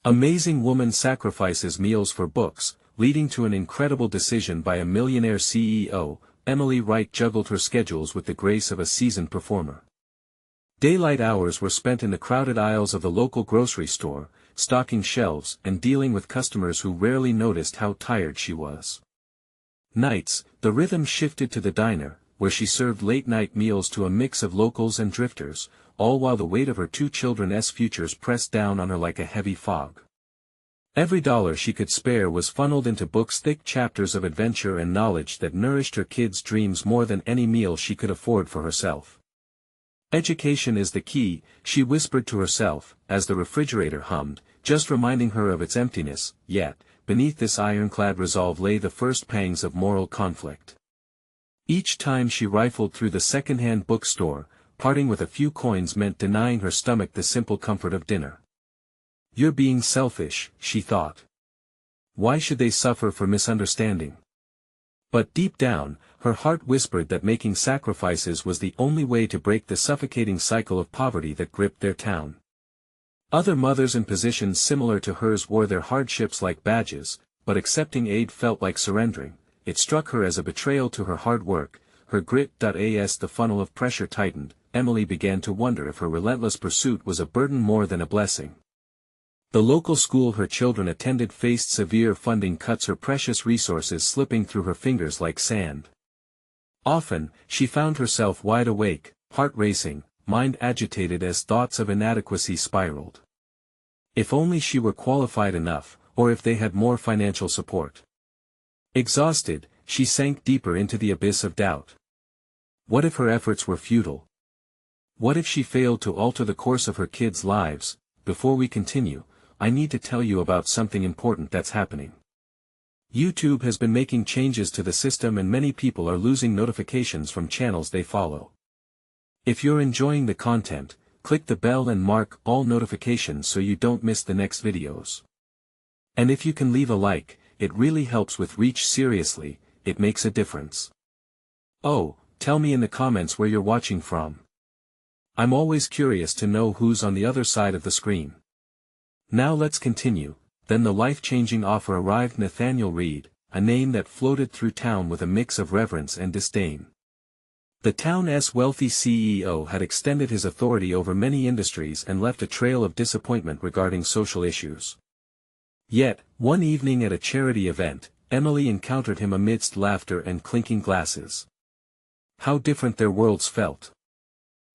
Amazing woman sacrifices meals for books, leading to an incredible decision by a millionaire CEO. Emily Wright juggled her schedules with the grace of a seasoned performer. Daylight hours were spent in the crowded aisles of the local grocery store, stocking shelves and dealing with customers who rarely noticed how tired she was. Nights, the rhythm shifted to the diner, where she served late-night meals to a mix of locals and drifters, all while the weight of her two children's futures pressed down on her like a heavy fog. Every dollar she could spare was funneled into books, thick chapters of adventure and knowledge that nourished her kids' dreams more than any meal she could afford for herself. Education is the key, she whispered to herself, as the refrigerator hummed, just reminding her of its emptiness, yet, beneath this ironclad resolve lay the first pangs of moral conflict. Each time she rifled through the second-hand bookstore, parting with a few coins meant denying her stomach the simple comfort of dinner. "You're being selfish," she thought. "Why should they suffer for misunderstanding?" But deep down, her heart whispered that making sacrifices was the only way to break the suffocating cycle of poverty that gripped their town. Other mothers in positions similar to hers wore their hardships like badges, but accepting aid felt like surrendering. It struck her as a betrayal to her hard work, her grit. As the funnel of pressure tightened, Emily began to wonder if her relentless pursuit was a burden more than a blessing. The local school her children attended faced severe funding cuts, her precious resources slipping through her fingers like sand. Often, she found herself wide awake, heart racing, mind agitated as thoughts of inadequacy spiraled. If only she were qualified enough, or if they had more financial support. Exhausted, she sank deeper into the abyss of doubt. What if her efforts were futile? What if she failed to alter the course of her kids' lives? Before we continue, I need to tell you about something important that's happening. YouTube has been making changes to the system and many people are losing notifications from channels they follow. If you're enjoying the content, click the bell and mark all notifications so you don't miss the next videos. And if you can leave a like, it really helps with reach. Seriously, it makes a difference. Oh, tell me in the comments where you're watching from. I'm always curious to know who's on the other side of the screen. Now let's continue. Then the life-changing offer arrived. Nathaniel Reed, a name that floated through town with a mix of reverence and disdain. The town's wealthy CEO had extended his authority over many industries and left a trail of disappointment regarding social issues. Yet, one evening at a charity event, Emily encountered him amidst laughter and clinking glasses. How different their worlds felt.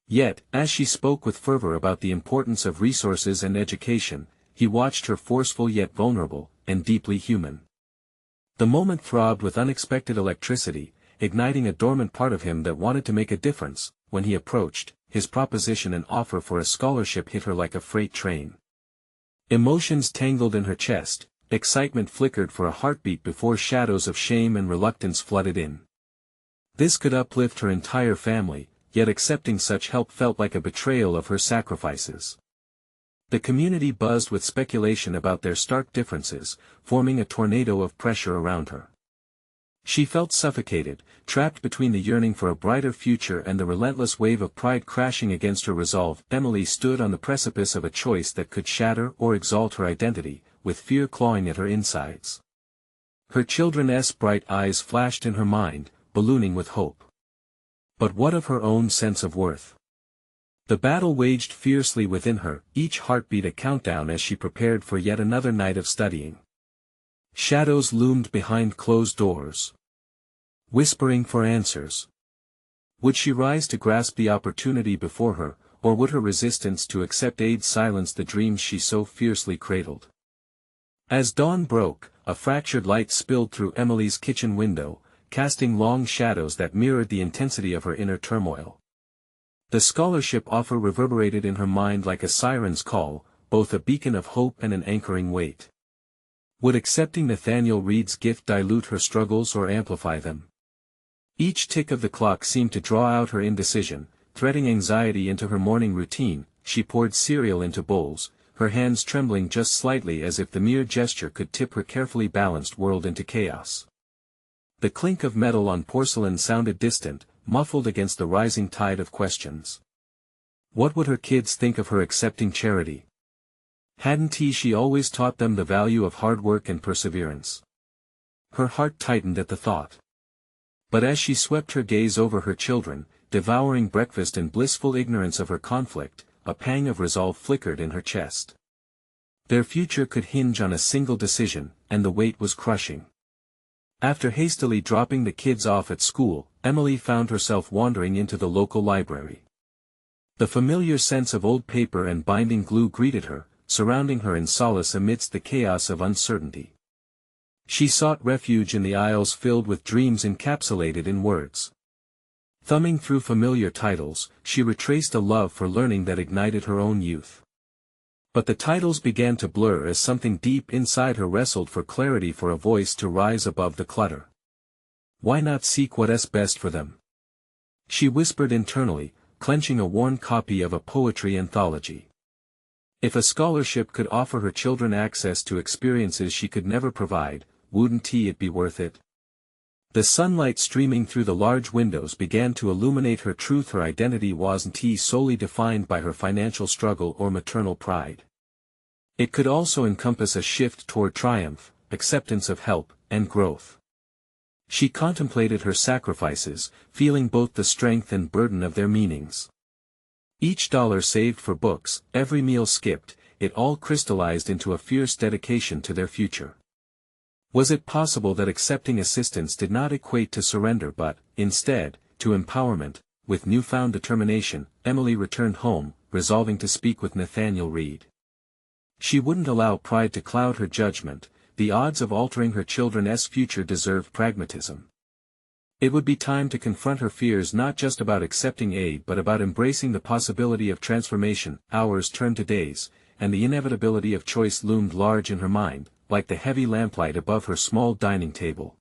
Yet, as she spoke with fervor about the importance of resources and education, he watched her, forceful yet vulnerable, and deeply human. The moment throbbed with unexpected electricity, igniting a dormant part of him that wanted to make a difference. When he approached, his proposition and offer for a scholarship hit her like a freight train. Emotions tangled in her chest, excitement flickered for a heartbeat before shadows of shame and reluctance flooded in. This could uplift her entire family, yet accepting such help felt like a betrayal of her sacrifices. The community buzzed with speculation about their stark differences, forming a tornado of pressure around her. She felt suffocated, trapped between the yearning for a brighter future and the relentless wave of pride crashing against her resolve. Emily stood on the precipice of a choice that could shatter or exalt her identity, with fear clawing at her insides. Her children's bright eyes flashed in her mind, ballooning with hope. But what of her own sense of worth? The battle waged fiercely within her, each heartbeat a countdown as she prepared for yet another night of studying. Shadows loomed behind closed doors, whispering for answers. Would she rise to grasp the opportunity before her, or would her resistance to accept aid silence the dreams she so fiercely cradled? As dawn broke, a fractured light spilled through Emily's kitchen window, casting long shadows that mirrored the intensity of her inner turmoil. The scholarship offer reverberated in her mind like a siren's call, both a beacon of hope and an anchoring weight. Would accepting Nathaniel Reed's gift dilute her struggles or amplify them? Each tick of the clock seemed to draw out her indecision, threading anxiety into her morning routine. She poured cereal into bowls, her hands trembling just slightly as if the mere gesture could tip her carefully balanced world into chaos. The clink of metal on porcelain sounded distant, muffled against the rising tide of questions. What would her kids think of her accepting charity? Hadn't she always taught them the value of hard work and perseverance? Her heart tightened at the thought. But as she swept her gaze over her children, devouring breakfast in blissful ignorance of her conflict, a pang of resolve flickered in her chest. Their future could hinge on a single decision, and the weight was crushing. After hastily dropping the kids off at school, Emily found herself wandering into the local library. The familiar sense of old paper and binding glue greeted her, surrounding her in solace amidst the chaos of uncertainty. She sought refuge in the aisles filled with dreams encapsulated in words. Thumbing through familiar titles, she retraced a love for learning that ignited her own youth. But the titles began to blur as something deep inside her wrestled for clarity, for a voice to rise above the clutter. Why not seek what's best for them? She whispered internally, clenching a worn copy of a poetry anthology. If a scholarship could offer her children access to experiences she could never provide, wouldn't it be worth it? The sunlight streaming through the large windows began to illuminate her truth. Her identity wasn't solely defined by her financial struggle or maternal pride. It could also encompass a shift toward triumph, acceptance of help, and growth. She contemplated her sacrifices, feeling both the strength and burden of their meanings. Each dollar saved for books, every meal skipped, it all crystallized into a fierce dedication to their future. Was it possible that accepting assistance did not equate to surrender but, instead, to empowerment? With newfound determination, Emily returned home, resolving to speak with Nathaniel Reed. She wouldn't allow pride to cloud her judgment. The odds of altering her children's future deserved pragmatism. It would be time to confront her fears, not just about accepting aid but about embracing the possibility of transformation. Hours turned to days, and the inevitability of choice loomed large in her mind, like the heavy lamplight above her small dining table.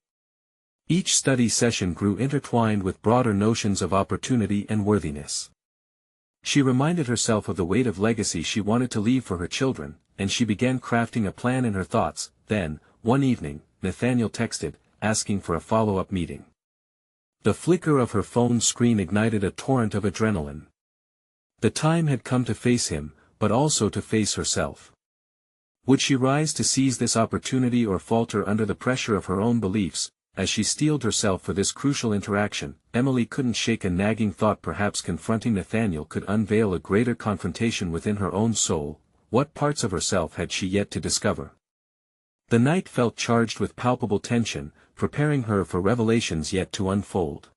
Each study session grew intertwined with broader notions of opportunity and worthiness. She reminded herself of the weight of legacy she wanted to leave for her children, and she began crafting a plan in her thoughts. Then, one evening, Nathaniel texted, asking for a follow-up meeting. The flicker of her phone screen ignited a torrent of adrenaline. The time had come to face him, but also to face herself. Would she rise to seize this opportunity or falter under the pressure of her own beliefs? As she steeled herself for this crucial interaction, Emily couldn't shake a nagging thought: perhaps confronting Nathaniel could unveil a greater confrontation within her own soul. What parts of herself had she yet to discover? The night felt charged with palpable tension, preparing her for revelations yet to unfold.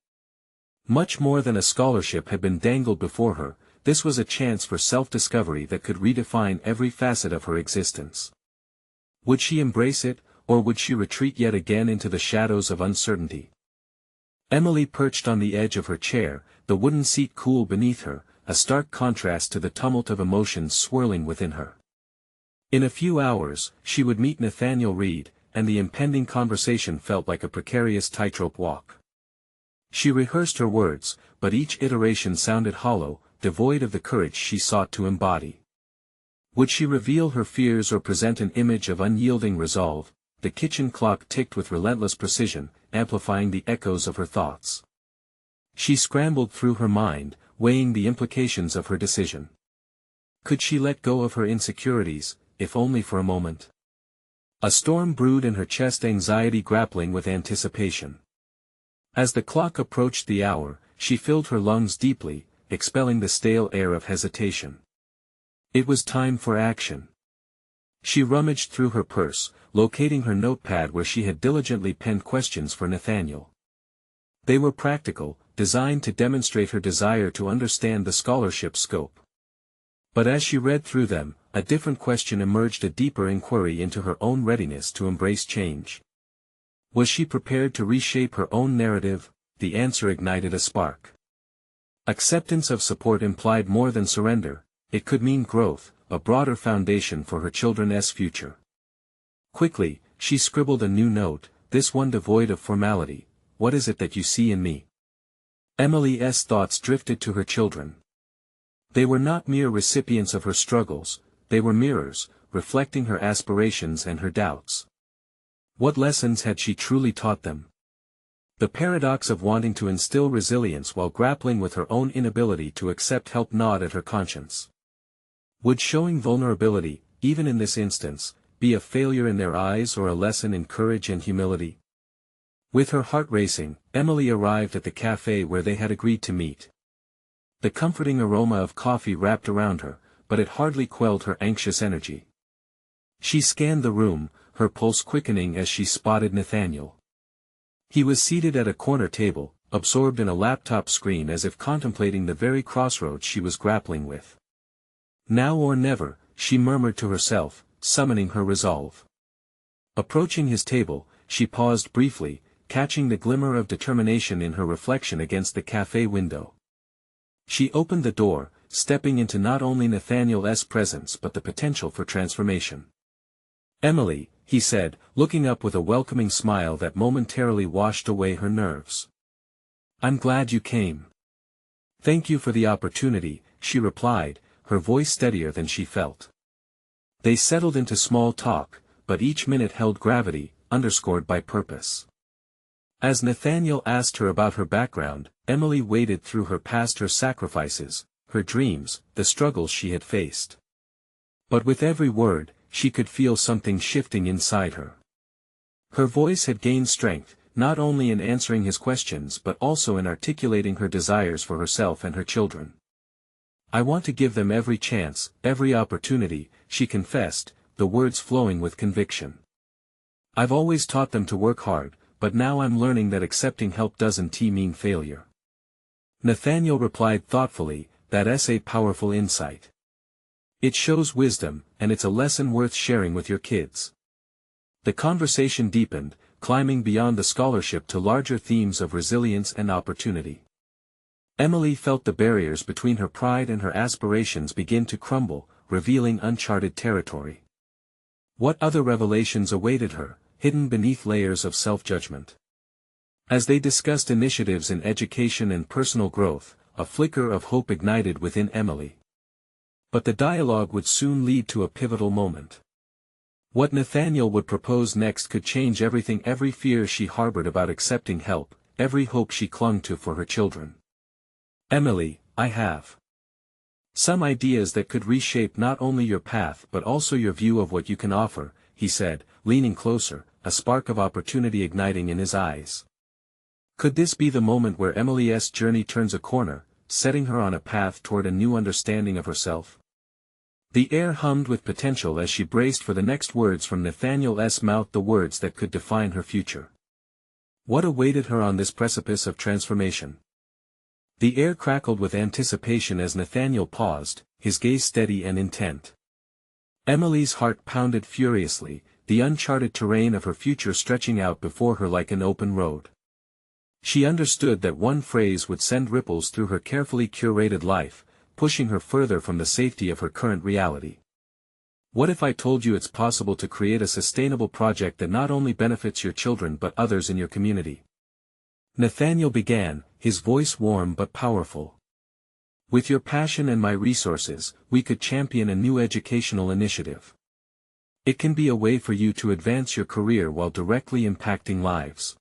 Much more than a scholarship had been dangled before her. This was a chance for self-discovery that could redefine every facet of her existence. Would she embrace it, or would she retreat yet again into the shadows of uncertainty? Emily perched on the edge of her chair, the wooden seat cool beneath her, a stark contrast to the tumult of emotions swirling within her. In a few hours, she would meet Nathaniel Reed, and the impending conversation felt like a precarious tightrope walk. She rehearsed her words, but each iteration sounded hollow, devoid of the courage she sought to embody. Would she reveal her fears or present an image of unyielding resolve? The kitchen clock ticked with relentless precision, amplifying the echoes of her thoughts. She scrambled through her mind, weighing the implications of her decision. Could she let go of her insecurities, if only for a moment? A storm brewed in her chest, anxiety grappling with anticipation. As the clock approached the hour, she filled her lungs deeply, expelling the stale air of hesitation. It was time for action. She rummaged through her purse, locating her notepad where she had diligently penned questions for Nathaniel. They were practical, designed to demonstrate her desire to understand the scholarship's scope. But as she read through them, a different question emerged, a deeper inquiry into her own readiness to embrace change. Was she prepared to reshape her own narrative? The answer ignited a spark. Acceptance of support implied more than surrender. It could mean growth, a broader foundation for her children's future. Quickly, she scribbled a new note, this one devoid of formality. What is it that you see in me? Emily's thoughts drifted to her children. They were not mere recipients of her struggles, they were mirrors, reflecting her aspirations and her doubts. What lessons had she truly taught them? The paradox of wanting to instill resilience while grappling with her own inability to accept help gnawed at her conscience. Would showing vulnerability, even in this instance, be a failure in their eyes or a lesson in courage and humility? With her heart racing, Emily arrived at the cafe where they had agreed to meet. The comforting aroma of coffee wrapped around her, but it hardly quelled her anxious energy. She scanned the room, her pulse quickening as she spotted Nathaniel. He was seated at a corner table, absorbed in a laptop screen as if contemplating the very crossroads she was grappling with. Now or never, she murmured to herself, summoning her resolve. Approaching his table, she paused briefly, catching the glimmer of determination in her reflection against the cafe window. She opened the door, stepping into not only Nathaniel's presence but the potential for transformation. "Emily," he said, looking up with a welcoming smile that momentarily washed away her nerves. "I'm glad you came." "Thank you for the opportunity," she replied, her voice steadier than she felt. They settled into small talk, but each minute held gravity, underscored by purpose. As Nathaniel asked her about her background, Emily waded through her past, her sacrifices, her dreams, the struggles she had faced. But with every word, she could feel something shifting inside her. Her voice had gained strength, not only in answering his questions but also in articulating her desires for herself and her children. "I want to give them every chance, every opportunity," she confessed, the words flowing with conviction. "I've always taught them to work hard, but now I'm learning that accepting help doesn't mean failure." Nathaniel replied thoughtfully, "That's a powerful insight. It shows wisdom, and it's a lesson worth sharing with your kids." The conversation deepened, climbing beyond the scholarship to larger themes of resilience and opportunity. Emily felt the barriers between her pride and her aspirations begin to crumble, revealing uncharted territory. What other revelations awaited her, hidden beneath layers of self-judgment? As they discussed initiatives in education and personal growth, a flicker of hope ignited within Emily. But the dialogue would soon lead to a pivotal moment. What Nathaniel would propose next could change everything, every fear she harbored about accepting help, every hope she clung to for her children. "Emily, I have some ideas that could reshape not only your path but also your view of what you can offer," he said, leaning closer, a spark of opportunity igniting in his eyes. Could this be the moment where Emily's journey turns a corner, setting her on a path toward a new understanding of herself? The air hummed with potential as she braced for the next words from Nathaniel's mouth, the words that could define her future. What awaited her on this precipice of transformation? The air crackled with anticipation as Nathaniel paused, his gaze steady and intent. Emily's heart pounded furiously, the uncharted terrain of her future stretching out before her like an open road. She understood that one phrase would send ripples through her carefully curated life, pushing her further from the safety of her current reality. "What if I told you it's possible to create a sustainable project that not only benefits your children but others in your community?" Nathaniel began, his voice warm but powerful. "With your passion and my resources, we could champion a new educational initiative. It can be a way for you to advance your career while directly impacting lives."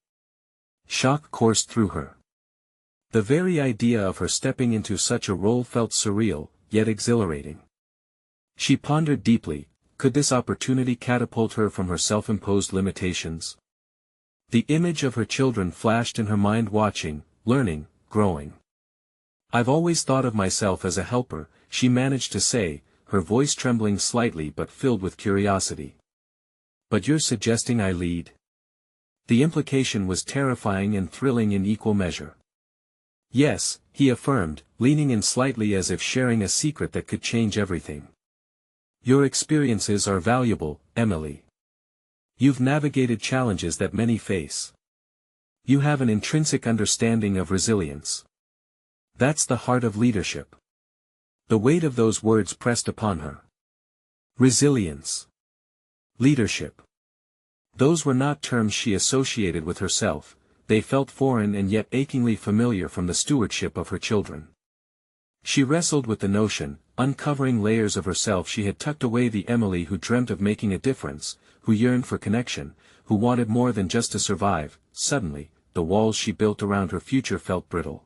Shock coursed through her. The very idea of her stepping into such a role felt surreal, yet exhilarating. She pondered deeply, could this opportunity catapult her from her self-imposed limitations? The image of her children flashed in her mind, watching, learning, growing. "I've always thought of myself as a helper," she managed to say, her voice trembling slightly but filled with curiosity. "But you're suggesting I lead?" The implication was terrifying and thrilling in equal measure. "Yes," he affirmed, leaning in slightly as if sharing a secret that could change everything. "Your experiences are valuable, Emily. You've navigated challenges that many face. You have an intrinsic understanding of resilience. That's the heart of leadership." The weight of those words pressed upon her. Resilience. Leadership. Those were not terms she associated with herself, they felt foreign and yet achingly familiar from the stewardship of her children. She wrestled with the notion, uncovering layers of herself she had tucked away, the Emily who dreamt of making a difference, who yearned for connection, who wanted more than just to survive. Suddenly, the walls she built around her future felt brittle.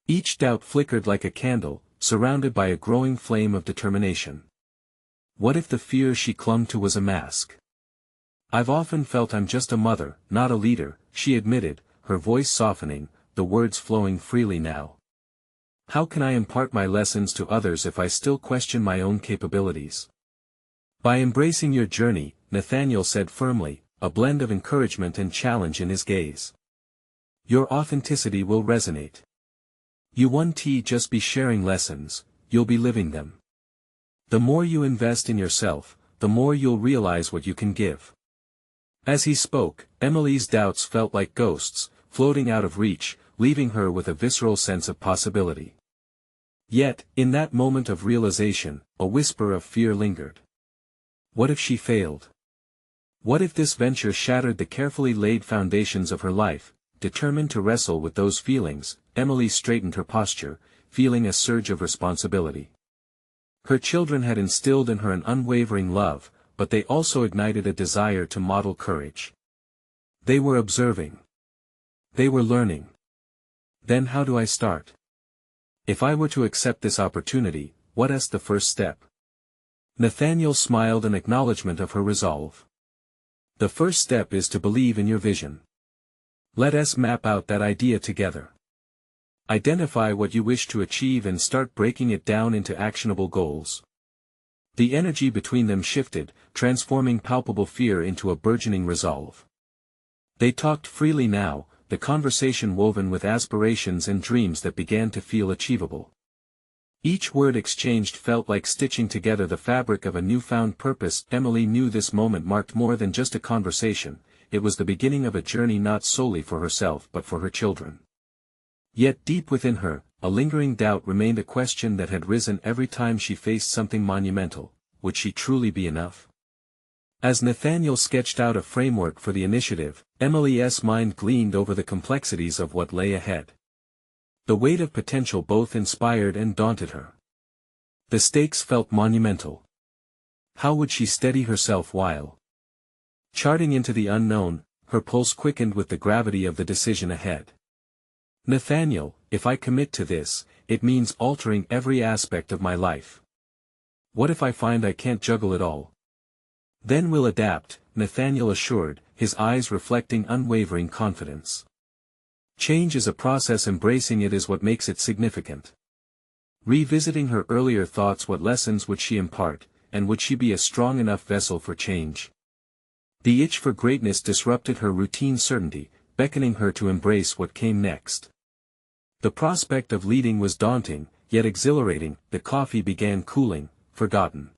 Each doubt flickered like a candle, surrounded by a growing flame of determination. What if the fear she clung to was a mask? I've often felt I'm just a mother, not a leader, she admitted, her voice softening, the words flowing freely now. How can I impart my lessons to others if I still question my own capabilities? By embracing your journey, Nathaniel said firmly, a blend of encouragement and challenge in his gaze. Your authenticity will resonate. You won't just be sharing lessons, you'll be living them. The more you invest in yourself, the more you'll realize what you can give. As he spoke, Emily's doubts felt like ghosts, floating out of reach, leaving her with a visceral sense of possibility. Yet, in that moment of realization, a whisper of fear lingered. What if she failed? What if this venture shattered the carefully laid foundations of her life? Determined to wrestle with those feelings, Emily straightened her posture, feeling a surge of responsibility. Her children had instilled in her an unwavering love, but they also ignited a desire to model courage. They were observing. They were learning. Then how do I start? If I were to accept this opportunity, what's the first step? Nathaniel smiled in acknowledgement of her resolve. The first step is to believe in your vision. Let us map out that idea together. Identify what you wish to achieve and start breaking it down into actionable goals. The energy between them shifted, transforming palpable fear into a burgeoning resolve. They talked freely now, the conversation woven with aspirations and dreams that began to feel achievable. Each word exchanged felt like stitching together the fabric of a newfound purpose. Emily knew this moment marked more than just a conversation, it was the beginning of a journey not solely for herself but for her children. Yet deep within her, a lingering doubt remained, a question that had risen every time she faced something monumental: would she truly be enough? As Nathaniel sketched out a framework for the initiative, Emily's mind gleamed over the complexities of what lay ahead. The weight of potential both inspired and daunted her. The stakes felt monumental. How would she steady herself while charting into the unknown? Her pulse quickened with the gravity of the decision ahead. Nathaniel, if I commit to this, it means altering every aspect of my life. What if I find I can't juggle it all? Then we'll adapt, Nathaniel assured, his eyes reflecting unwavering confidence. Change is a process, embracing it is what makes it significant. Revisiting her earlier thoughts, what lessons would she impart, and would she be a strong enough vessel for change? The itch for greatness disrupted her routine certainty, beckoning her to embrace what came next. The prospect of leading was daunting, yet exhilarating. The coffee began cooling, forgotten.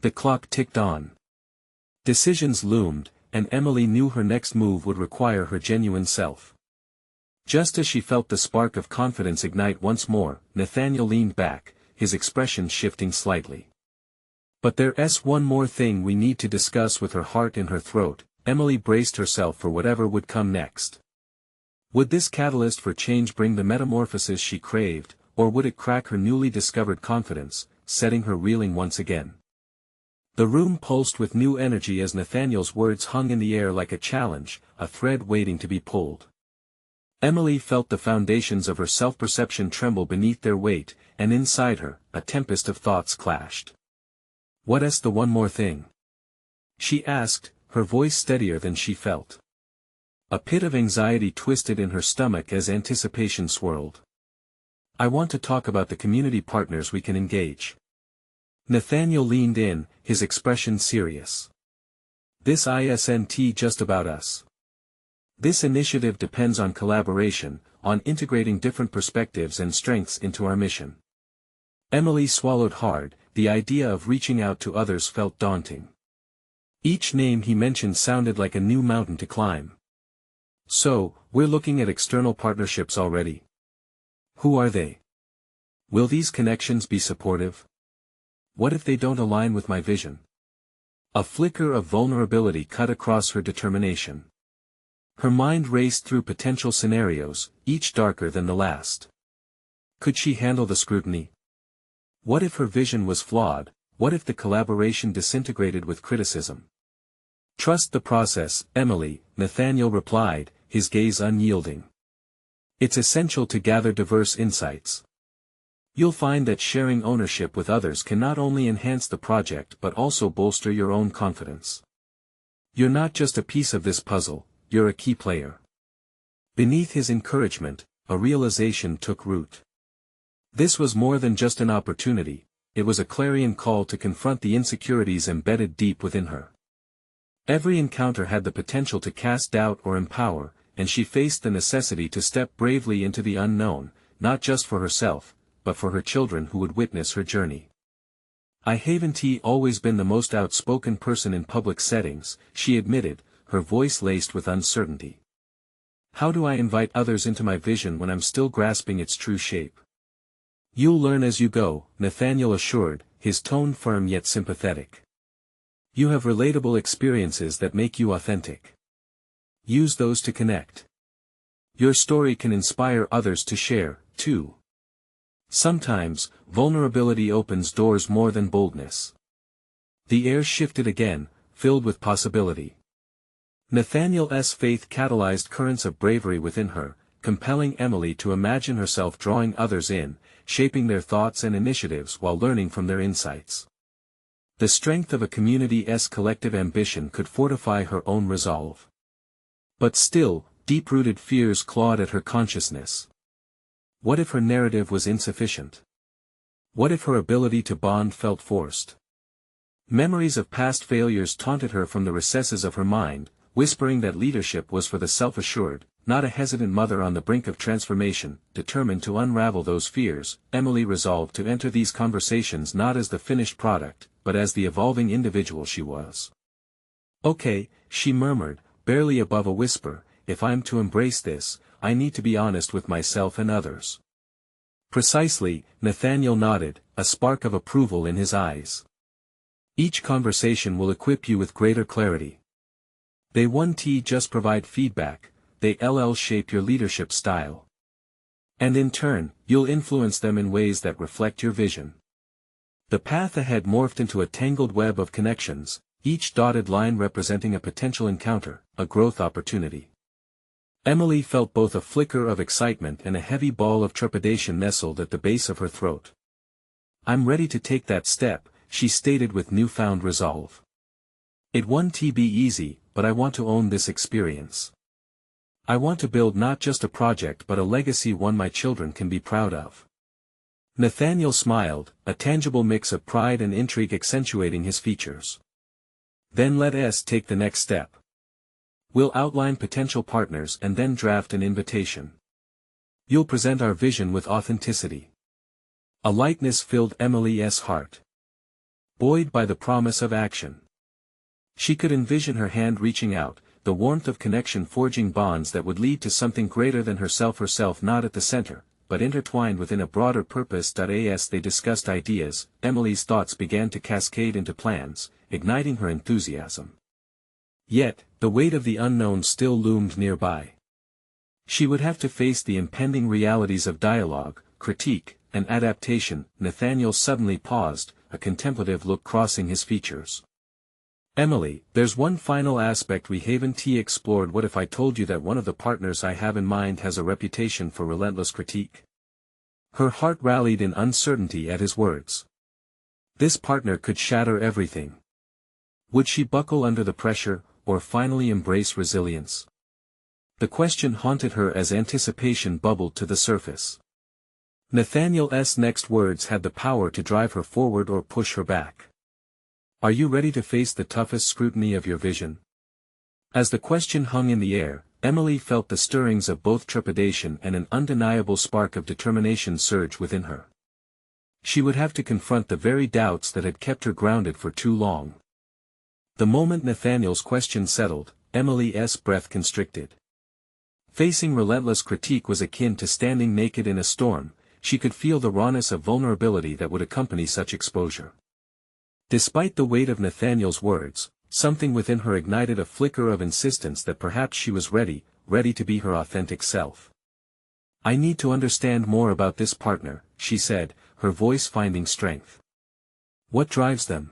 The clock ticked on. Decisions loomed, and Emily knew her next move would require her genuine self. Just as she felt the spark of confidence ignite once more, Nathaniel leaned back, his expression shifting slightly. But there's one more thing we need to discuss. With her heart in her throat, Emily braced herself for whatever would come next. Would this catalyst for change bring the metamorphosis she craved, or would it crack her newly discovered confidence, setting her reeling once again? The room pulsed with new energy as Nathaniel's words hung in the air like a challenge, a thread waiting to be pulled. Emily felt the foundations of her self-perception tremble beneath their weight, and inside her, a tempest of thoughts clashed. What's the one more thing? She asked, her voice steadier than she felt. A pit of anxiety twisted in her stomach as anticipation swirled. I want to talk about the community partners we can engage. Nathaniel leaned in, his expression serious. This isn't just about us. This initiative depends on collaboration, on integrating different perspectives and strengths into our mission. Emily swallowed hard, the idea of reaching out to others felt daunting. Each name he mentioned sounded like a new mountain to climb. So, we're looking at external partnerships already. Who are they? Will these connections be supportive? What if they don't align with my vision? A flicker of vulnerability cut across her determination. Her mind raced through potential scenarios, each darker than the last. Could she handle the scrutiny? What if her vision was flawed? What if the collaboration disintegrated with criticism? Trust the process, Emily, Nathaniel replied, his gaze unyielding. It's essential to gather diverse insights. You'll find that sharing ownership with others can not only enhance the project but also bolster your own confidence. You're not just a piece of this puzzle, you're a key player. Beneath his encouragement, a realization took root. This was more than just an opportunity, it was a clarion call to confront the insecurities embedded deep within her. Every encounter had the potential to cast doubt or empower, and she faced the necessity to step bravely into the unknown, not just for herself, but for her children who would witness her journey. I haven't always been the most outspoken person in public settings, she admitted, her voice laced with uncertainty. How do I invite others into my vision when I'm still grasping its true shape? You'll learn as you go, Nathaniel assured, his tone firm yet sympathetic. You have relatable experiences that make you authentic. Use those to connect. Your story can inspire others to share, too. Sometimes, vulnerability opens doors more than boldness. The air shifted again, filled with possibility. Nathaniel's faith catalyzed currents of bravery within her, compelling Emily to imagine herself drawing others in, shaping their thoughts and initiatives while learning from their insights. The strength of a community's collective ambition could fortify her own resolve. But still, deep-rooted fears clawed at her consciousness. What if her narrative was insufficient? What if her ability to bond felt forced? Memories of past failures taunted her from the recesses of her mind, whispering that leadership was for the self-assured, not a hesitant mother on the brink of transformation. Determined to unravel those fears, Emily resolved to enter these conversations not as the finished product, but as the evolving individual she was. Okay, she murmured, barely above a whisper, if I'm to embrace this, I need to be honest with myself and others. Precisely, Nathaniel nodded, a spark of approval in his eyes. Each conversation will equip you with greater clarity. They won't just provide feedback, they shape your leadership style. And in turn, you'll influence them in ways that reflect your vision. The path ahead morphed into a tangled web of connections, each dotted line representing a potential encounter, a growth opportunity. Emily felt both a flicker of excitement and a heavy ball of trepidation nestled at the base of her throat. I'm ready to take that step, she stated with newfound resolve. It won't be easy, but I want to own this experience. I want to build not just a project but a legacy one my children can be proud of. Nathaniel smiled, a tangible mix of pride and intrigue accentuating his features. Then let us take the next step. We'll outline potential partners and then draft an invitation. You'll present our vision with authenticity. A lightness filled Emily's heart. Buoyed by the promise of action. She could envision her hand reaching out, the warmth of connection forging bonds that would lead to something greater than herself not at the center, but intertwined within a broader purpose. As they discussed ideas, Emily's thoughts began to cascade into plans, igniting her enthusiasm. Yet, the weight of the unknown still loomed nearby. She would have to face the impending realities of dialogue, critique, and adaptation. Nathaniel suddenly paused, a contemplative look crossing his features. Emily, there's one final aspect we haven't explored. What if I told you that one of the partners I have in mind has a reputation for relentless critique? Her heart rallied in uncertainty at his words. This partner could shatter everything. Would she buckle under the pressure, or finally embrace resilience? The question haunted her as anticipation bubbled to the surface. Nathaniel's next words had the power to drive her forward or push her back. Are you ready to face the toughest scrutiny of your vision? As the question hung in the air, Emily felt the stirrings of both trepidation and an undeniable spark of determination surge within her. She would have to confront the very doubts that had kept her grounded for too long. The moment Nathaniel's question settled, Emily's breath constricted. Facing relentless critique was akin to standing naked in a storm. She could feel the rawness of vulnerability that would accompany such exposure. Despite the weight of Nathaniel's words, something within her ignited a flicker of insistence that perhaps she was ready to be her authentic self. I need to understand more about this partner, she said, her voice finding strength. What drives them?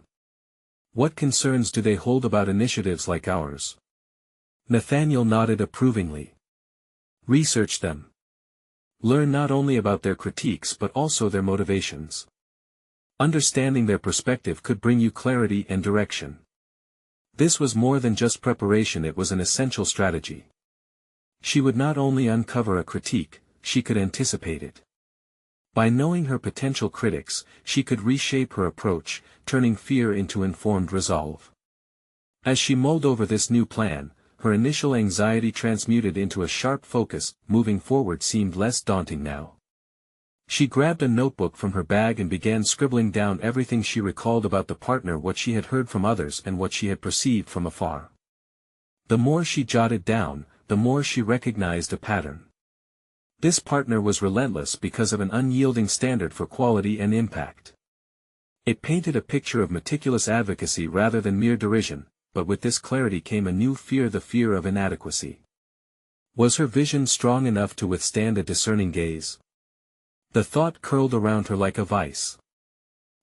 What concerns do they hold about initiatives like ours? Nathaniel nodded approvingly. Research them. Learn not only about their critiques but also their motivations. Understanding their perspective could bring you clarity and direction. This was more than just preparation, it was an essential strategy. She would not only uncover a critique, she could anticipate it. By knowing her potential critics, she could reshape her approach, turning fear into informed resolve. As she mulled over this new plan, her initial anxiety transmuted into a sharp focus. Moving forward seemed less daunting now. She grabbed a notebook from her bag and began scribbling down everything she recalled about the partner, what she had heard from others and what she had perceived from afar. The more she jotted down, the more she recognized a pattern. This partner was relentless because of an unyielding standard for quality and impact. It painted a picture of meticulous advocacy rather than mere derision, but with this clarity came a new fear, the fear of inadequacy. Was her vision strong enough to withstand a discerning gaze? The thought curled around her like a vice.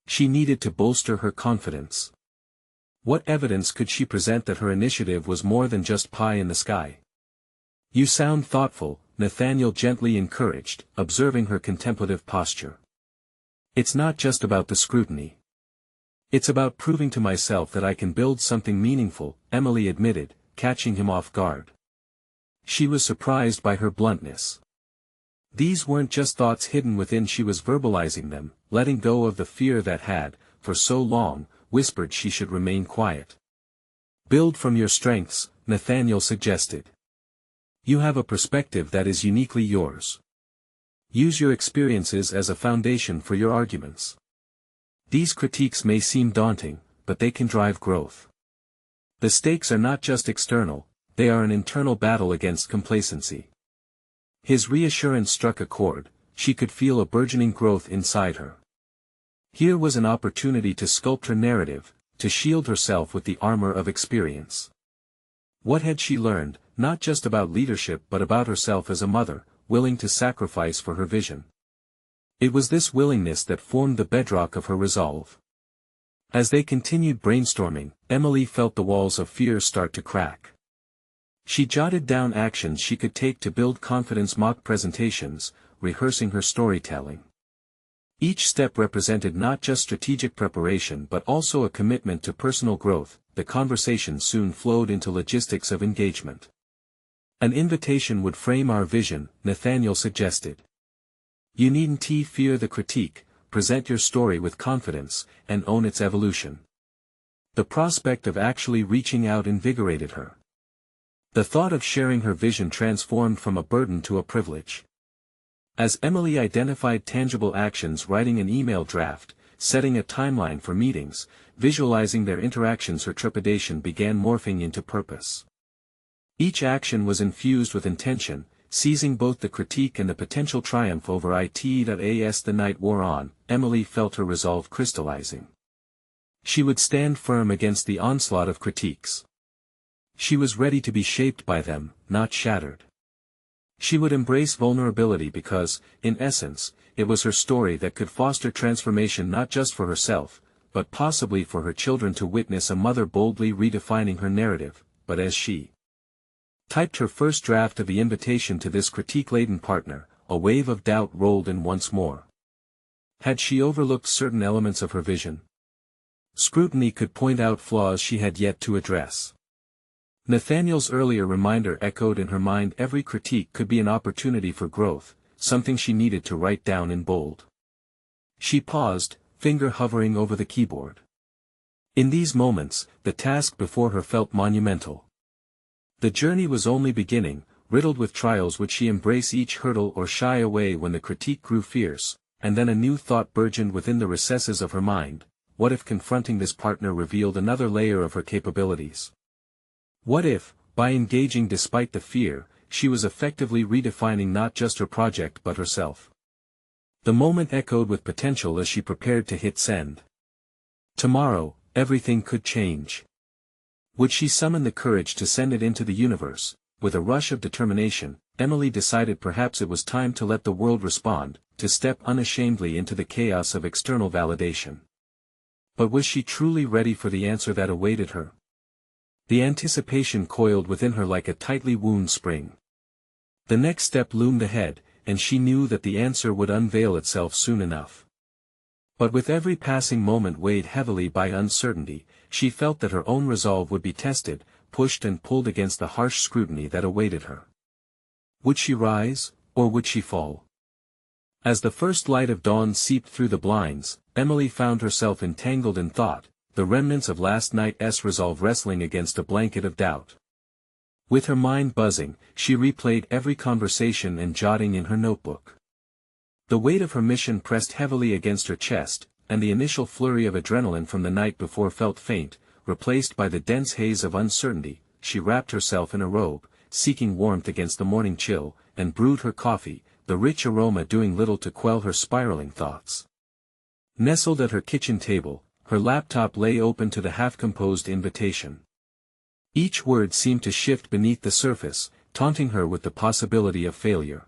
She needed to bolster her confidence. What evidence could she present that her initiative was more than just pie in the sky? "You sound thoughtful," Nathaniel gently encouraged, observing her contemplative posture. "It's not just about the scrutiny. It's about proving to myself that I can build something meaningful," Emily admitted, catching him off guard. She was surprised by her bluntness. These weren't just thoughts hidden within, she was verbalizing them, letting go of the fear that had, for so long, whispered she should remain quiet. "Build from your strengths," Nathaniel suggested. "You have a perspective that is uniquely yours. Use your experiences as a foundation for your arguments. These critiques may seem daunting, but they can drive growth. The stakes are not just external, they are an internal battle against complacency." His reassurance struck a chord. She could feel a burgeoning growth inside her. Here was an opportunity to sculpt her narrative, to shield herself with the armor of experience. What had she learned, not just about leadership but about herself as a mother, willing to sacrifice for her vision? It was this willingness that formed the bedrock of her resolve. As they continued brainstorming, Emily felt the walls of fear start to crack. She jotted down actions she could take to build confidence: mock presentations, rehearsing her storytelling. Each step represented not just strategic preparation but also a commitment to personal growth. The conversation soon flowed into logistics of engagement. "An invitation would frame our vision," Nathaniel suggested. "You needn't fear the critique, present your story with confidence, and own its evolution." The prospect of actually reaching out invigorated her. The thought of sharing her vision transformed from a burden to a privilege. As Emily identified tangible actions: writing an email draft, setting a timeline for meetings, visualizing their interactions, her trepidation began morphing into purpose. Each action was infused with intention, seizing both the critique and the potential triumph over it. As the night wore on, Emily felt her resolve crystallizing. She would stand firm against the onslaught of critiques. She was ready to be shaped by them, not shattered. She would embrace vulnerability because, in essence, it was her story that could foster transformation, not just for herself, but possibly for her children to witness. A mother boldly redefining her narrative. But as she typed her first draft of the invitation to this critique-laden partner, a wave of doubt rolled in once more. Had she overlooked certain elements of her vision? Scrutiny could point out flaws she had yet to address. Nathaniel's earlier reminder echoed in her mind: every critique could be an opportunity for growth, something she needed to write down in bold. She paused, finger hovering over the keyboard. In these moments, the task before her felt monumental. The journey was only beginning, riddled with trials. Would she embrace each hurdle or shy away when the critique grew fierce? And then a new thought burgeoned within the recesses of her mind: what if confronting this partner revealed another layer of her capabilities? What if, by engaging despite the fear, she was effectively redefining not just her project but herself? The moment echoed with potential as she prepared to hit send. Tomorrow, everything could change. Would she summon the courage to send it into the universe? With a rush of determination, Emily decided perhaps it was time to let the world respond, to step unashamedly into the chaos of external validation. But was she truly ready for the answer that awaited her? The anticipation coiled within her like a tightly wound spring. The next step loomed ahead, and she knew that the answer would unveil itself soon enough. But with every passing moment weighed heavily by uncertainty, she felt that her own resolve would be tested, pushed and pulled against the harsh scrutiny that awaited her. Would she rise, or would she fall? As the first light of dawn seeped through the blinds, Emily found herself entangled in thought, the remnants of last night's resolve wrestling against a blanket of doubt. With her mind buzzing, she replayed every conversation and jotting in her notebook. The weight of her mission pressed heavily against her chest, and the initial flurry of adrenaline from the night before felt faint, replaced by the dense haze of uncertainty. She wrapped herself in a robe, seeking warmth against the morning chill, and brewed her coffee, the rich aroma doing little to quell her spiraling thoughts. Nestled at her kitchen table, her laptop lay open to the half-composed invitation. Each word seemed to shift beneath the surface, taunting her with the possibility of failure.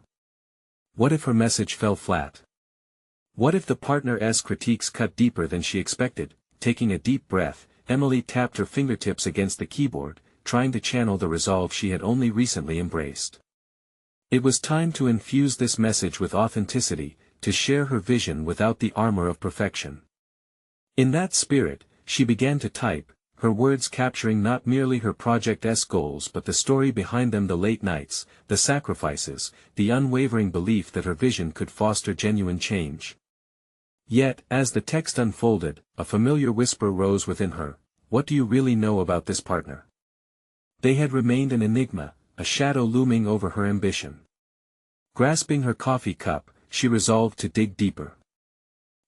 What if her message fell flat? What if the partner's critiques cut deeper than she expected? Taking a deep breath, Emily tapped her fingertips against the keyboard, trying to channel the resolve she had only recently embraced. It was time to infuse this message with authenticity, to share her vision without the armor of perfection. In that spirit, she began to type, her words capturing not merely her project's goals but the story behind them, the late nights, the sacrifices, the unwavering belief that her vision could foster genuine change. Yet, as the text unfolded, a familiar whisper rose within her: what do you really know about this partner? They had remained an enigma, a shadow looming over her ambition. Grasping her coffee cup, she resolved to dig deeper.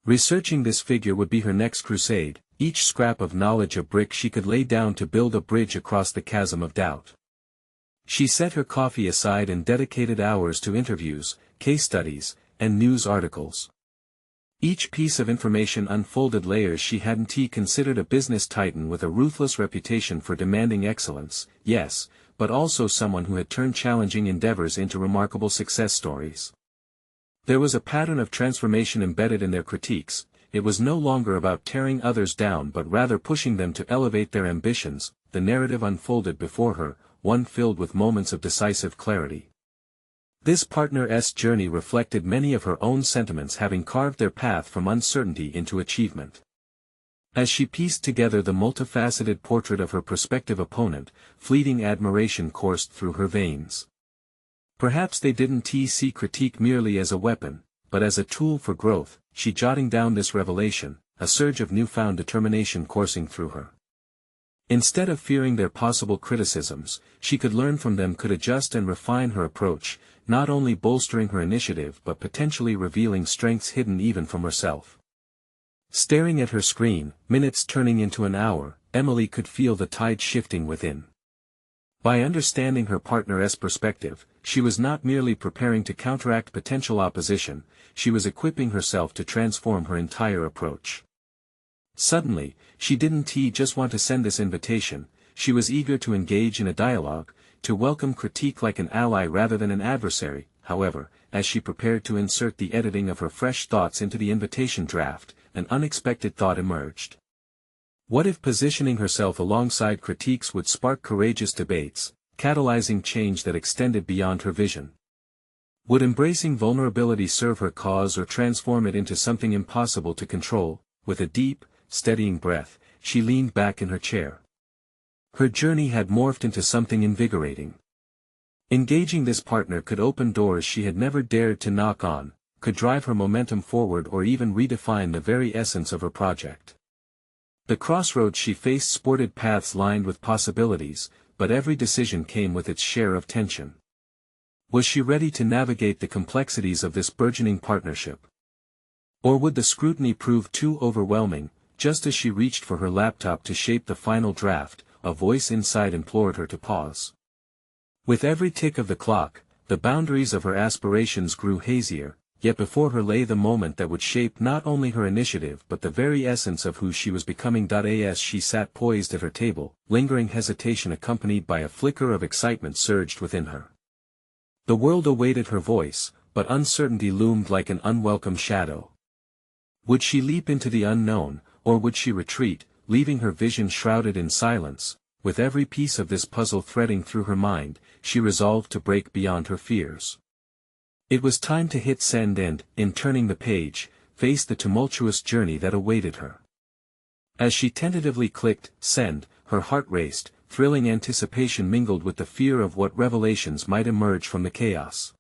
Researching this figure would be her next crusade, each scrap of knowledge a brick she could lay down to build a bridge across the chasm of doubt. She set her coffee aside and dedicated hours to interviews, case studies, and news articles. Each piece of information unfolded layers she hadn't considered. A business titan with a ruthless reputation for demanding excellence, yes, but also someone who had turned challenging endeavors into remarkable success stories. There was a pattern of transformation embedded in their critiques. It was no longer about tearing others down but rather pushing them to elevate their ambitions. The narrative unfolded before her, one filled with moments of decisive clarity. This partner's journey reflected many of her own sentiments, having carved their path from uncertainty into achievement. As she pieced together the multifaceted portrait of her prospective opponent, fleeting admiration coursed through her veins. Perhaps they didn't see critique merely as a weapon, but as a tool for growth. She jotting down this revelation, a surge of newfound determination coursing through her. Instead of fearing their possible criticisms, she could learn from them, could adjust and refine her approach, not only bolstering her initiative but potentially revealing strengths hidden even from herself. Staring at her screen, minutes turning into an hour, Emily could feel the tide shifting within. By understanding her partner's perspective, she was not merely preparing to counteract potential opposition, she was equipping herself to transform her entire approach. Suddenly, she didn't just want to send this invitation, she was eager to engage in a dialogue, to welcome critique like an ally rather than an adversary. However, as she prepared to insert the editing of her fresh thoughts into the invitation draft, an unexpected thought emerged. What if positioning herself alongside critiques would spark courageous debates, catalyzing change that extended beyond her vision? Would embracing vulnerability serve her cause or transform it into something impossible to control? With a deep, steadying breath, she leaned back in her chair. Her journey had morphed into something invigorating. Engaging this partner could open doors she had never dared to knock on, could drive her momentum forward or even redefine the very essence of her project. The crossroads she faced sported paths lined with possibilities, but every decision came with its share of tension. Was she ready to navigate the complexities of this burgeoning partnership? Or would the scrutiny prove too overwhelming? Just as she reached for her laptop to shape the final draft, a voice inside implored her to pause. With every tick of the clock, the boundaries of her aspirations grew hazier, yet before her lay the moment that would shape not only her initiative but the very essence of who she was becoming. As she sat poised at her table, lingering hesitation accompanied by a flicker of excitement surged within her. The world awaited her voice, but uncertainty loomed like an unwelcome shadow. Would she leap into the unknown, or would she retreat, leaving her vision shrouded in silence? With every piece of this puzzle threading through her mind, she resolved to break beyond her fears. It was time to hit send and, in turning the page, face the tumultuous journey that awaited her. As she tentatively clicked send, her heart raced, thrilling anticipation mingled with the fear of what revelations might emerge from the chaos.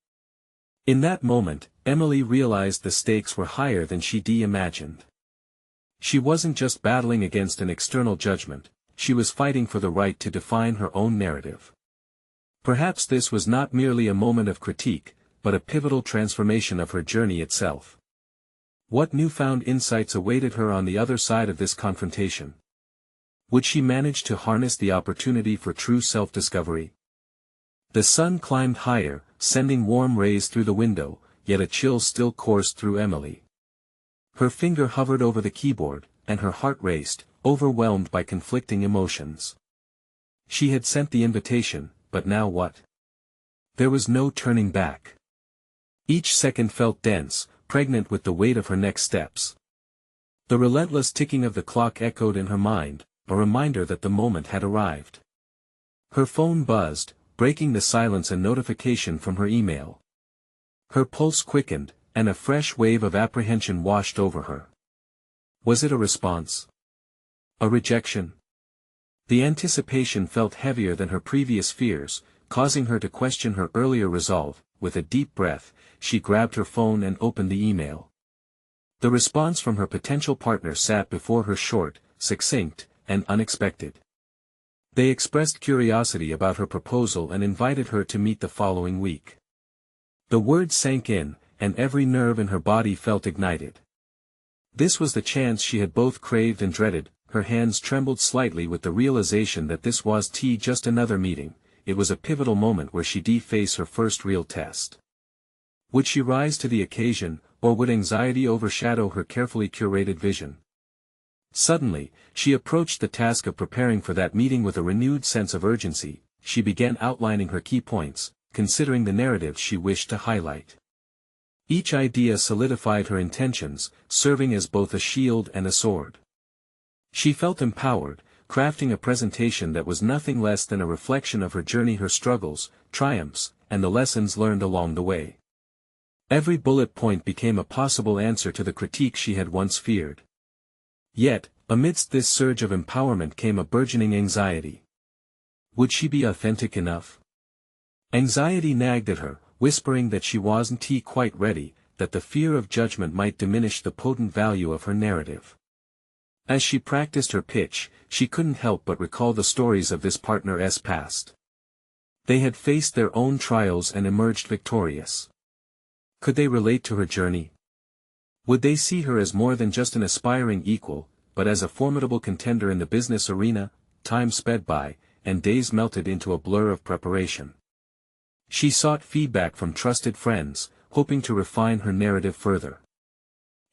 In that moment, Emily realized the stakes were higher than she'd imagined. She wasn't just battling against an external judgment, she was fighting for the right to define her own narrative. Perhaps this was not merely a moment of critique, but a pivotal transformation of her journey itself. What newfound insights awaited her on the other side of this confrontation? Would she manage to harness the opportunity for true self-discovery? The sun climbed higher, sending warm rays through the window, yet a chill still coursed through Emily. Her finger hovered over the keyboard, and her heart raced, overwhelmed by conflicting emotions. She had sent the invitation, but now what? There was no turning back. Each second felt dense, pregnant with the weight of her next steps. The relentless ticking of the clock echoed in her mind, a reminder that the moment had arrived. Her phone buzzed, breaking the silence, a notification from her email. Her pulse quickened, and a fresh wave of apprehension washed over her. Was it a response? A rejection? The anticipation felt heavier than her previous fears, causing her to question her earlier resolve. With a deep breath, she grabbed her phone and opened the email. The response from her potential partner sat before her, short, succinct, and unexpected. They expressed curiosity about her proposal and invited her to meet the following week. The words sank in, and every nerve in her body felt ignited. This was the chance she had both craved and dreaded. Her hands trembled slightly with the realization that this was just another meeting. It was a pivotal moment where she'd face her first real test. Would she rise to the occasion, or would anxiety overshadow her carefully curated vision? Suddenly, she approached the task of preparing for that meeting with a renewed sense of urgency. She began outlining her key points, considering the narrative she wished to highlight. Each idea solidified her intentions, serving as both a shield and a sword. She felt empowered, crafting a presentation that was nothing less than a reflection of her journey, her struggles, triumphs, and the lessons learned along the way. Every bullet point became a possible answer to the critique she had once feared. Yet, amidst this surge of empowerment came a burgeoning anxiety. Would she be authentic enough? Anxiety nagged at her, whispering that she wasn't quite ready, that the fear of judgment might diminish the potent value of her narrative. As she practiced her pitch, she couldn't help but recall the stories of this partner's past. They had faced their own trials and emerged victorious. Could they relate to her journey? Would they see her as more than just an aspiring equal, but as a formidable contender in the business arena? Time sped by, and days melted into a blur of preparation. She sought feedback from trusted friends, hoping to refine her narrative further.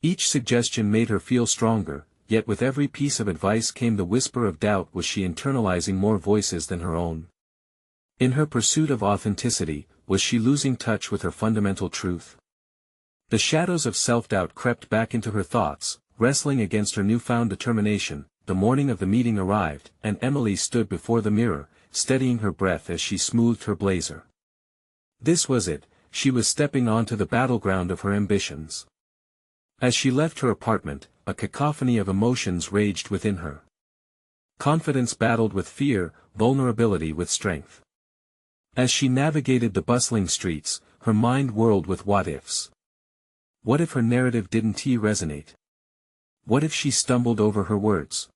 Each suggestion made her feel stronger, yet with every piece of advice came the whisper of doubt. Was she internalizing more voices than her own? In her pursuit of authenticity, was she losing touch with her fundamental truth? The shadows of self-doubt crept back into her thoughts, wrestling against her newfound determination. The morning of the meeting arrived, and Emily stood before the mirror, steadying her breath as she smoothed her blazer. This was it, she was stepping onto the battleground of her ambitions. As she left her apartment, a cacophony of emotions raged within her. Confidence battled with fear, vulnerability with strength. As she navigated the bustling streets, her mind whirled with what-ifs. What if her narrative didn't resonate? What if she stumbled over her words?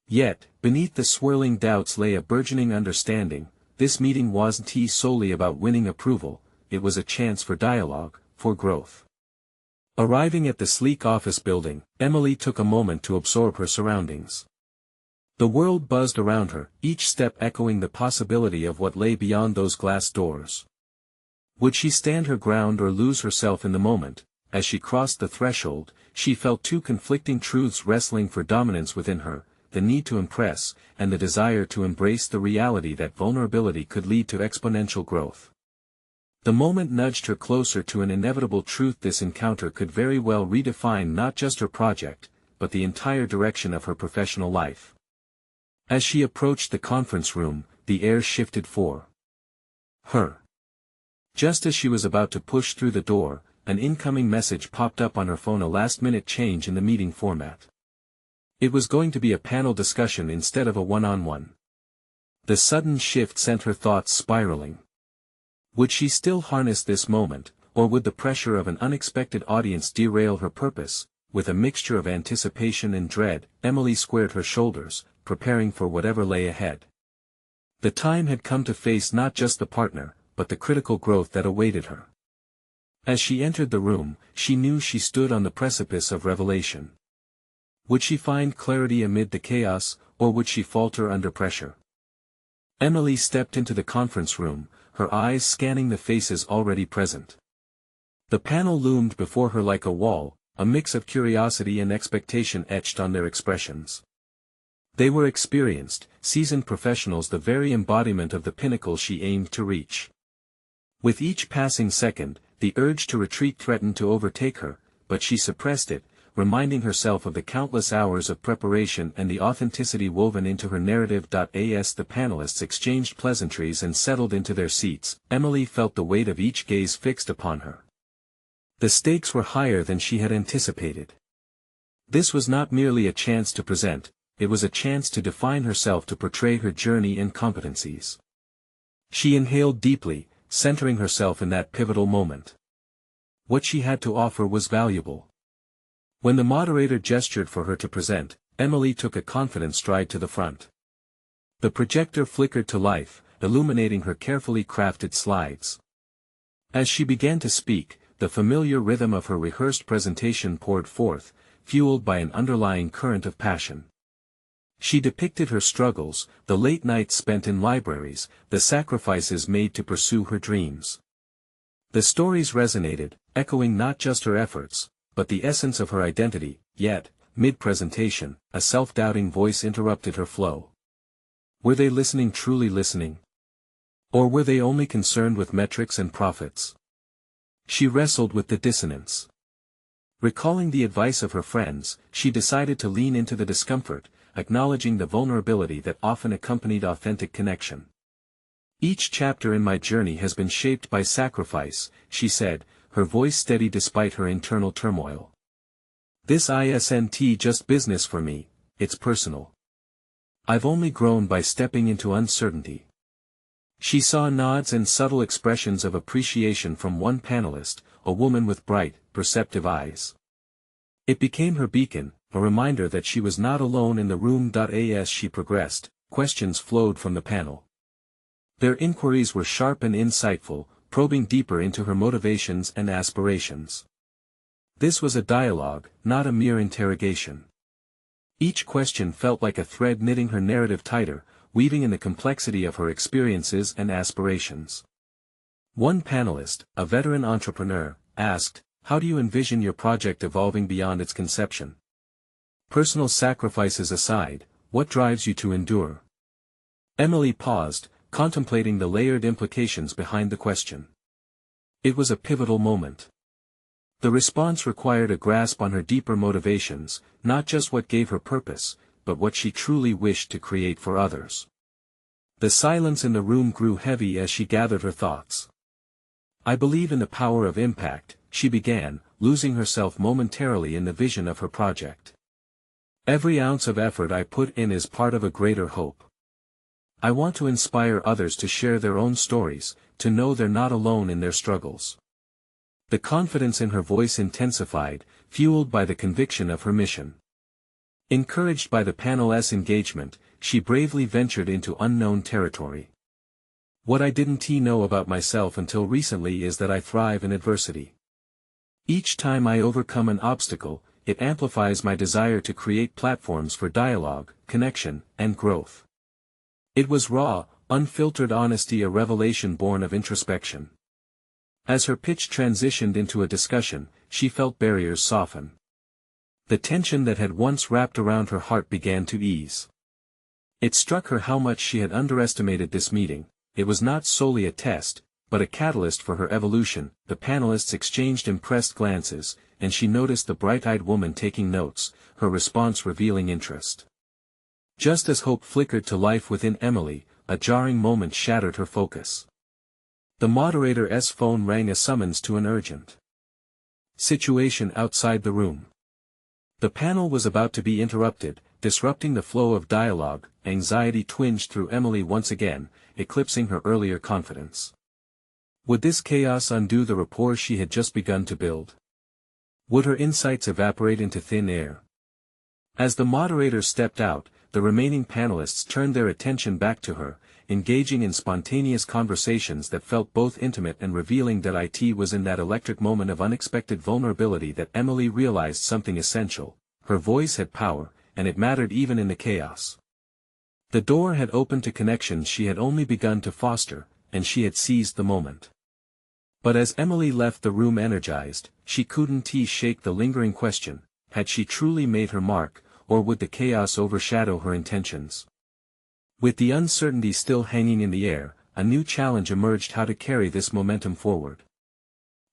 Yet, beneath the swirling doubts lay a burgeoning understanding. This meeting wasn't solely about winning approval, it was a chance for dialogue, for growth. Arriving at the sleek office building, Emily took a moment to absorb her surroundings. The world buzzed around her, each step echoing the possibility of what lay beyond those glass doors. Would she stand her ground or lose herself in the moment? As she crossed the threshold, she felt two conflicting truths wrestling for dominance within her: the need to impress, and the desire to embrace the reality that vulnerability could lead to exponential growth. The moment nudged her closer to an inevitable truth. This encounter could very well redefine not just her project, but the entire direction of her professional life. As she approached the conference room, the air shifted for her. Just as she was about to push through the door, an incoming message popped up on her phone, a last-minute change in the meeting format. It was going to be a panel discussion instead of a one-on-one. The sudden shift sent her thoughts spiraling. Would she still harness this moment, or would the pressure of an unexpected audience derail her purpose? With a mixture of anticipation and dread, Emily squared her shoulders, preparing for whatever lay ahead. The time had come to face not just the partner, but the critical growth that awaited her. As she entered the room, she knew she stood on the precipice of revelation. Would she find clarity amid the chaos, or would she falter under pressure? Emily stepped into the conference room, her eyes scanning the faces already present. The panel loomed before her like a wall, a mix of curiosity and expectation etched on their expressions. They were experienced, seasoned professionals, the very embodiment of the pinnacle she aimed to reach. With each passing second, the urge to retreat threatened to overtake her, but she suppressed it, reminding herself of the countless hours of preparation and the authenticity woven into her narrative. As the panelists exchanged pleasantries and settled into their seats, Emily felt the weight of each gaze fixed upon her. The stakes were higher than she had anticipated. This was not merely a chance to present, it was a chance to define herself, to portray her journey and competencies. She inhaled deeply, centering herself in that pivotal moment. What she had to offer was valuable. When the moderator gestured for her to present, Emily took a confident stride to the front. The projector flickered to life, illuminating her carefully crafted slides. As she began to speak, the familiar rhythm of her rehearsed presentation poured forth, fueled by an underlying current of passion. She depicted her struggles, the late nights spent in libraries, the sacrifices made to pursue her dreams. The stories resonated, echoing not just her efforts, but the essence of her identity. Yet, mid-presentation, a self-doubting voice interrupted her flow. Were they listening, truly listening? Or were they only concerned with metrics and profits? She wrestled with the dissonance. Recalling the advice of her friends, she decided to lean into the discomfort, acknowledging the vulnerability that often accompanied authentic connection. Each chapter in my journey has been shaped by sacrifice, she said, her voice steady despite her internal turmoil. This isn't just business for me, it's personal. I've only grown by stepping into uncertainty. She saw nods and subtle expressions of appreciation from one panelist, a woman with bright, perceptive eyes. It became her beacon, a reminder that she was not alone in the room. As she progressed, questions flowed from the panel. Their inquiries were sharp and insightful, probing deeper into her motivations and aspirations. This was a dialogue, not a mere interrogation. Each question felt like a thread knitting her narrative tighter, weaving in the complexity of her experiences and aspirations. One panelist, a veteran entrepreneur, asked, "How do you envision your project evolving beyond its conception? Personal sacrifices aside, what drives you to endure?" Emily paused, contemplating the layered implications behind the question. It was a pivotal moment. The response required a grasp on her deeper motivations, not just what gave her purpose, but what she truly wished to create for others. The silence in the room grew heavy as she gathered her thoughts. "I believe in the power of impact," she began, losing herself momentarily in the vision of her project. "Every ounce of effort I put in is part of a greater hope. I want to inspire others to share their own stories, to know they're not alone in their struggles." The confidence in her voice intensified, fueled by the conviction of her mission. Encouraged by the panel's engagement, she bravely ventured into unknown territory. "What I didn't know about myself until recently is that I thrive in adversity. Each time I overcome an obstacle, it amplifies my desire to create platforms for dialogue, connection, and growth." It was raw, unfiltered honesty, a revelation born of introspection. As her pitch transitioned into a discussion, she felt barriers soften. The tension that had once wrapped around her heart began to ease. It struck her how much she had underestimated this meeting. It was not solely a test, but a catalyst for her evolution. The panelists exchanged impressed glances, and she noticed the bright-eyed woman taking notes, her response revealing interest. Just as hope flickered to life within Emily, a jarring moment shattered her focus. The moderator's phone rang, a summons to an urgent situation outside the room. The panel was about to be interrupted, disrupting the flow of dialogue. Anxiety twinged through Emily once again, eclipsing her earlier confidence. Would this chaos undo the rapport she had just begun to build? Would her insights evaporate into thin air? As the moderator stepped out, the remaining panelists turned their attention back to her, engaging in spontaneous conversations that felt both intimate and revealing. That it was in that electric moment of unexpected vulnerability that Emily realized something essential. Her voice had power, and it mattered even in the chaos. The door had opened to connections she had only begun to foster, and she had seized the moment. But as Emily left the room energized, she couldn't shake the lingering question: had she truly made her mark, or would the chaos overshadow her intentions? With the uncertainty still hanging in the air, a new challenge emerged: how to carry this momentum forward.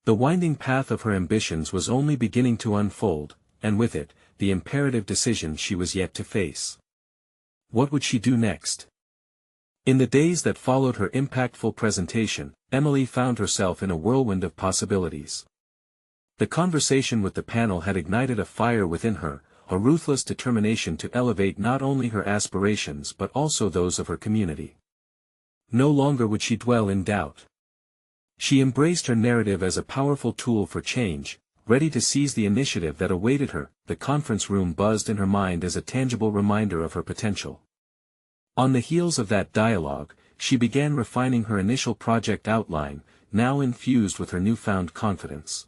The winding path of her ambitions was only beginning to unfold, and with it, the imperative decision she was yet to face. What would she do next? In the days that followed her impactful presentation, Emily found herself in a whirlwind of possibilities. The conversation with the panel had ignited a fire within her, a ruthless determination to elevate not only her aspirations but also those of her community. No longer would she dwell in doubt. She embraced her narrative as a powerful tool for change, ready to seize the initiative that awaited her. The conference room buzzed in her mind as a tangible reminder of her potential. On the heels of that dialogue, she began refining her initial project outline, now infused with her newfound confidence.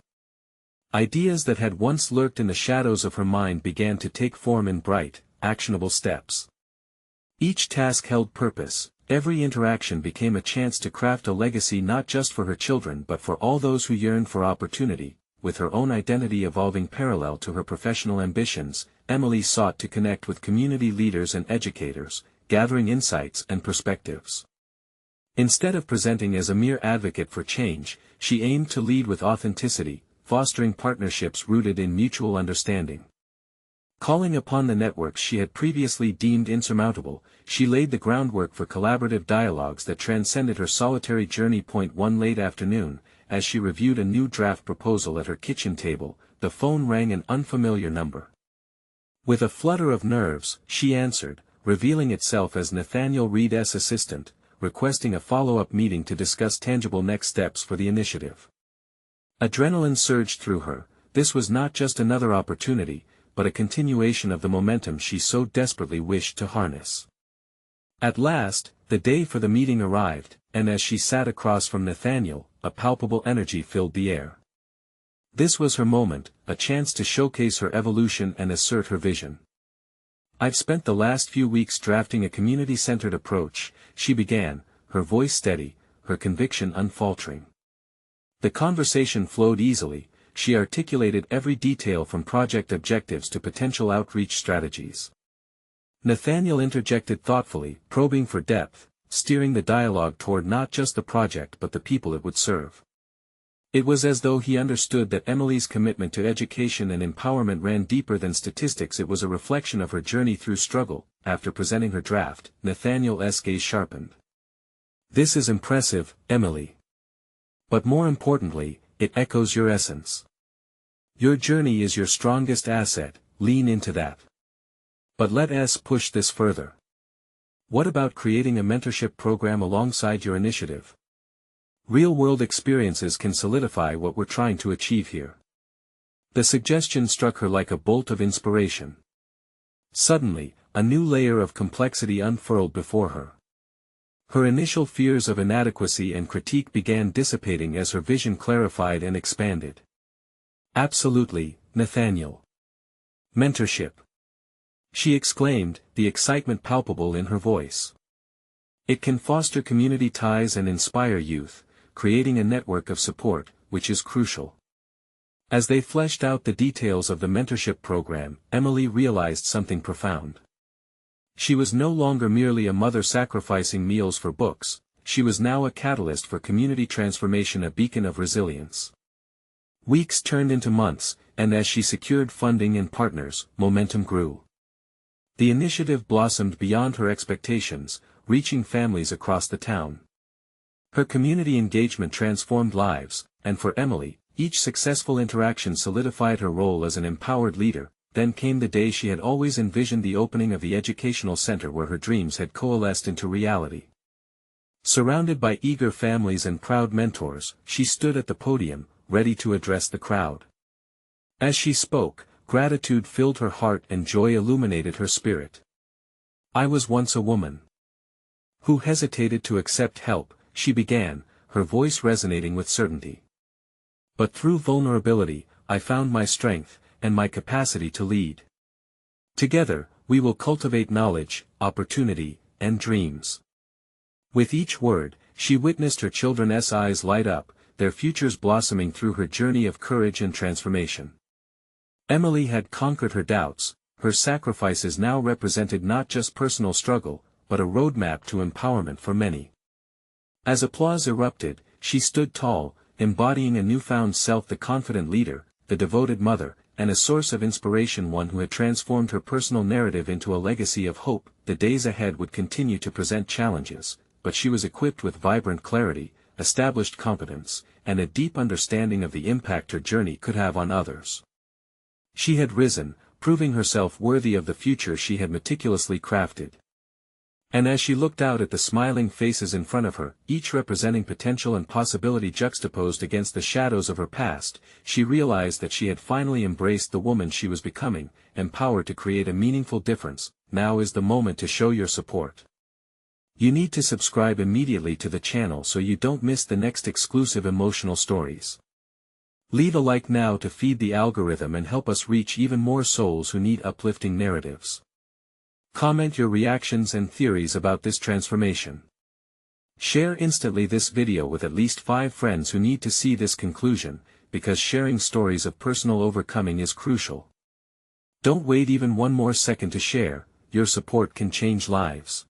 Ideas that had once lurked in the shadows of her mind began to take form in bright, actionable steps. Each task held purpose, every interaction became a chance to craft a legacy not just for her children but for all those who yearned for opportunity. With her own identity evolving parallel to her professional ambitions, Emily sought to connect with community leaders and educators, gathering insights and perspectives. Instead of presenting as a mere advocate for change, she aimed to lead with authenticity, fostering partnerships rooted in mutual understanding. Calling upon the networks she had previously deemed insurmountable, she laid the groundwork for collaborative dialogues that transcended her solitary journey. One late afternoon, as she reviewed a new draft proposal at her kitchen table, the phone rang, an unfamiliar number. With a flutter of nerves, she answered, revealing itself as Nathaniel Reed's assistant, requesting a follow-up meeting to discuss tangible next steps for the initiative. Adrenaline surged through her. This was not just another opportunity, but a continuation of the momentum she so desperately wished to harness. At last, the day for the meeting arrived, and as she sat across from Nathaniel, a palpable energy filled the air. This was her moment, a chance to showcase her evolution and assert her vision. "I've spent the last few weeks drafting a community-centered approach," she began, her voice steady, her conviction unfaltering. The conversation flowed easily. She articulated every detail from project objectives to potential outreach strategies. Nathaniel interjected thoughtfully, probing for depth, steering the dialogue toward not just the project but the people it would serve. It was as though he understood that Emily's commitment to education and empowerment ran deeper than statistics. It was a reflection of her journey through struggle. After presenting her draft, Nathaniel's gaze sharpened. "This is impressive, Emily. But more importantly, it echoes your essence. Your journey is your strongest asset, lean into that. But let us push this further. What about creating a mentorship program alongside your initiative? Real-world experiences can solidify what we're trying to achieve here." The suggestion struck her like a bolt of inspiration. Suddenly, a new layer of complexity unfurled before her. Her initial fears of inadequacy and critique began dissipating as her vision clarified and expanded. "Absolutely, Nathaniel. Mentorship," she exclaimed, the excitement palpable in her voice. "It can foster community ties and inspire youth, creating a network of support, which is crucial." As they fleshed out the details of the mentorship program, Emily realized something profound. She was no longer merely a mother sacrificing meals for books, she was now a catalyst for community transformation, a beacon of resilience. Weeks turned into months, and as she secured funding and partners, momentum grew. The initiative blossomed beyond her expectations, reaching families across the town. Her community engagement transformed lives, and for Emily, each successful interaction solidified her role as an empowered leader. Then came the day she had always envisioned, the opening of the educational center where her dreams had coalesced into reality. Surrounded by eager families and proud mentors, she stood at the podium, ready to address the crowd. As she spoke, gratitude filled her heart and joy illuminated her spirit. "I was once a woman who hesitated to accept help," she began, her voice resonating with certainty. "But through vulnerability, I found my strength, and my capacity to lead. Together, we will cultivate knowledge, opportunity, and dreams." With each word, she witnessed her children's eyes light up, their futures blossoming through her journey of courage and transformation. Emily had conquered her doubts, her sacrifices now represented not just personal struggle, but a roadmap to empowerment for many. As applause erupted, she stood tall, embodying a newfound self, the confident leader, the devoted mother, and a source of inspiration, one who had transformed her personal narrative into a legacy of hope. The days ahead would continue to present challenges, but she was equipped with vibrant clarity, established competence, and a deep understanding of the impact her journey could have on others. She had risen, proving herself worthy of the future she had meticulously crafted. And as she looked out at the smiling faces in front of her, each representing potential and possibility juxtaposed against the shadows of her past, she realized that she had finally embraced the woman she was becoming, empowered to create a meaningful difference. Now is the moment to show your support. You need to subscribe immediately to the channel so you don't miss the next exclusive emotional stories. Leave a like now to feed the algorithm and help us reach even more souls who need uplifting narratives. Comment your reactions and theories about this transformation. Share instantly this video with at least 5 friends who need to see this conclusion, because sharing stories of personal overcoming is crucial. Don't wait even one more second to share, your support can change lives.